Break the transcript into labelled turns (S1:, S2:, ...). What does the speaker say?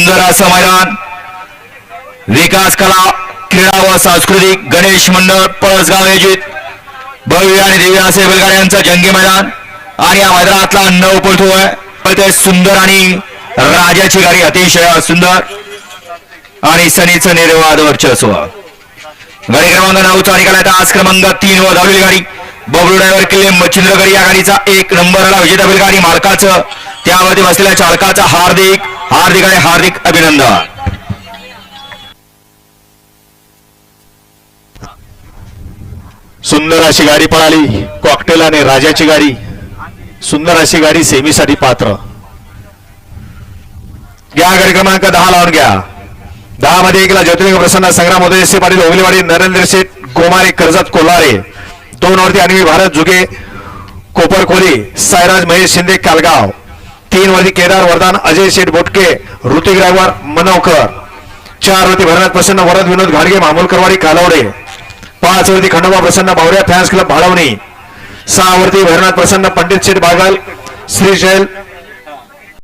S1: सुंदर असं मैदान विकास कला क्रीडा व सांस्कृतिक गणेश मंडळ पळसगाव आयोजित भव्य आणि दिव्य असे बैलगाड्यांचं जंगी मैदान आणि या मैदानातला 9 पळतोय ते सुंदर आणि राजाची गाडी अतिशय सुंदर आणि सनीचं निर्वाद वर्चस्व गाडी क्रमांक 9चा निकाल आज क्रमांक 3 व धावलेली गाडी बबलू ड्रायव्हर किल्ले मच्छिंद्रगड या गाडीचा 1 नंबरला विजेता बैलगाडी मालकाचं त्यावरती बसलेल्या चालकाचा हार्दिक हार्दिक आणि हार्दिक अभिनंदन।
S2: सुंदर अशी गाडी पळाली कॉकटेल आणि राजाची गाडी सुंदर अशी गाडी सेमीसाठी पात्र
S1: घ्या गाडी क्रमांक 10 लावून घ्या
S2: 10 मध्ये एकला ज्योतिर्लिंग प्रसन्न संग्राम उदयसिंह पाटील ओगलेवाडी नरेंद्र शेठ गोमारे कर्जत कोल्हारे 2 वरती अनवी भारत जुगे कोपरखोली सायराज महेश शिंदे कालगाव 3 वरती केदार वरदान अजय शेठ बोटके ऋतिक ड्रायव्हर मनोकर 4 वरती भरनाथ प्रसन्न वरद विनोद घाडगे मामूलकरवाडी कालवडे 5 वरती खंडोबा प्रसन्न बावऱ्या फॅन्स क्लब भाळवणी 6 वरती भरनाथ प्रसन्न पंडित शेठ बागल श्रीशैल